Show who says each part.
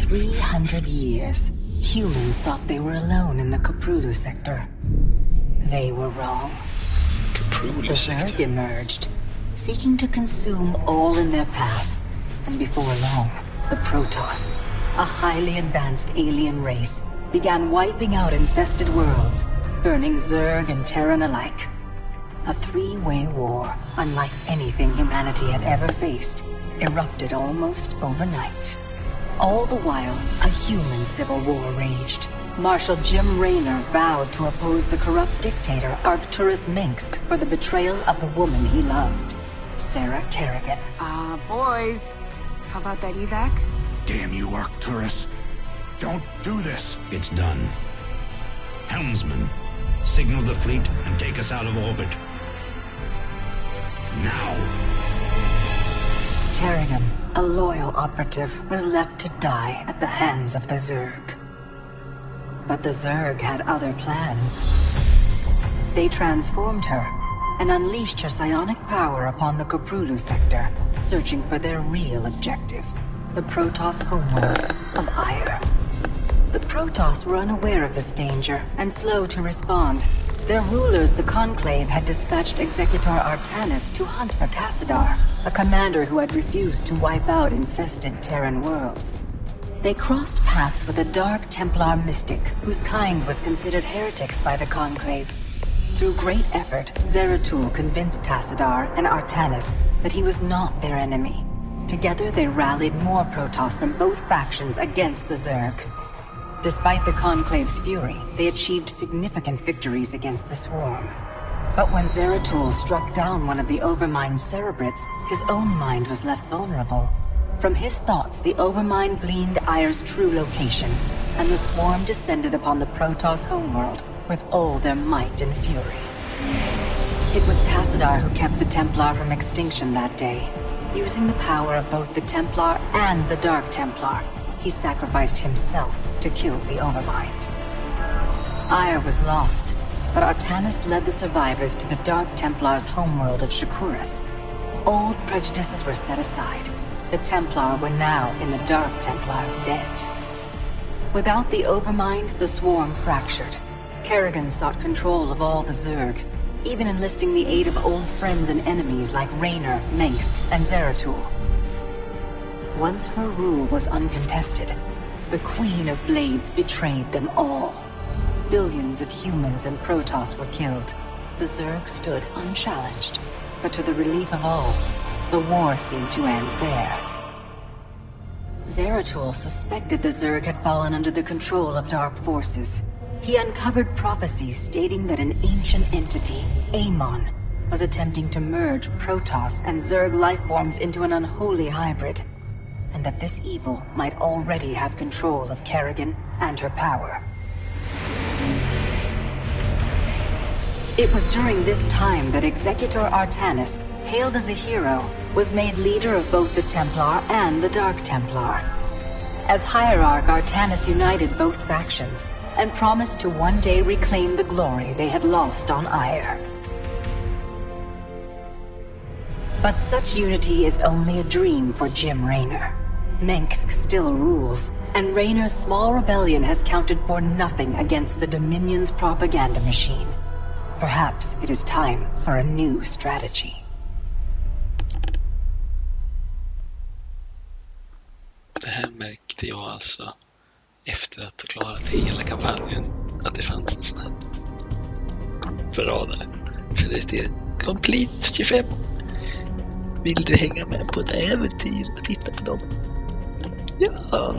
Speaker 1: 300 years, humans thought they were alone in the Koprulu sector. They were wrong. The Zerg emerged, seeking to consume all in their path, and before long, the Protoss, a highly advanced alien race, began wiping out infested worlds, burning Zerg and Terran alike. A three-way war, unlike anything humanity had ever faced, erupted almost overnight. All the while, a human civil war raged. Marshal Jim Raynor vowed to oppose the corrupt dictator Arcturus Mengsk for the betrayal of the woman he loved, Sarah Kerrigan.
Speaker 2: Boys, how about that evac?
Speaker 3: Damn you, Arcturus. Don't do this.
Speaker 4: It's done. Helmsman, signal the fleet and take us out of orbit. Now.
Speaker 1: Kerrigan, a loyal operative, was left to die at the hands of the Zerg. But the Zerg had other plans. They transformed her and unleashed her psionic power upon the Koprulu sector, searching for their real objective, the Protoss homeworld of Aiur. The Protoss were unaware of this danger and slow to respond. Their rulers, the Conclave, had dispatched Executor Artanis to hunt for Tassadar, a commander who had refused to wipe out infested Terran worlds. They crossed paths with a Dark Templar mystic, whose kind was considered heretics by the Conclave. Through great effort, Zeratul convinced Tassadar and Artanis that he was not their enemy. Together they rallied more Protoss from both factions against the Zerg. Despite the Conclave's fury, they achieved significant victories against the Swarm. But when Zeratul struck down one of the Overmind's Cerebrates, his own mind was left vulnerable. From his thoughts, the Overmind gleaned Aier's true location, and the Swarm descended upon the Protoss homeworld with all their might and fury. It was Tassadar who kept the Templar from extinction that day. Using the power of both the Templar and the Dark Templar, he sacrificed himself to kill the Overmind. Aiur was lost, but Artanis led the survivors to the Dark Templar's homeworld of Shakuras. Old prejudices were set aside. The Templar were now in the Dark Templar's debt. Without the Overmind, the Swarm fractured. Kerrigan sought control of all the Zerg, even enlisting the aid of old friends and enemies like Raynor, Mengsk, and Zeratul. Once her rule was uncontested, the Queen of Blades betrayed them all. Billions of humans and Protoss were killed. The Zerg stood unchallenged, but to the relief of all, the war seemed to end there. Zeratul suspected the Zerg had fallen under the control of dark forces. He uncovered prophecies stating that an ancient entity, Amon, was attempting to merge Protoss and Zerg lifeforms into an unholy hybrid, and that this evil might already have control of Kerrigan and her power. It was during this time that Executor Artanis, hailed as a hero, was made leader of both the Templar and the Dark Templar. As Hierarch, Artanis united both factions and promised to one day reclaim the glory they had lost on Aiur. But such unity is only a dream for Jim Raynor. Mengsk still rules, and Raynor's small rebellion has counted for nothing against the Dominion's propaganda machine. Perhaps it is time for a new strategy.
Speaker 5: Det här märkte jag alltså efter att ha klarat hela kampanjen, att det fanns en sån här förradare. För det är Complete 25. Vill du hänga med på ett äventyr och titta på dem? Ja!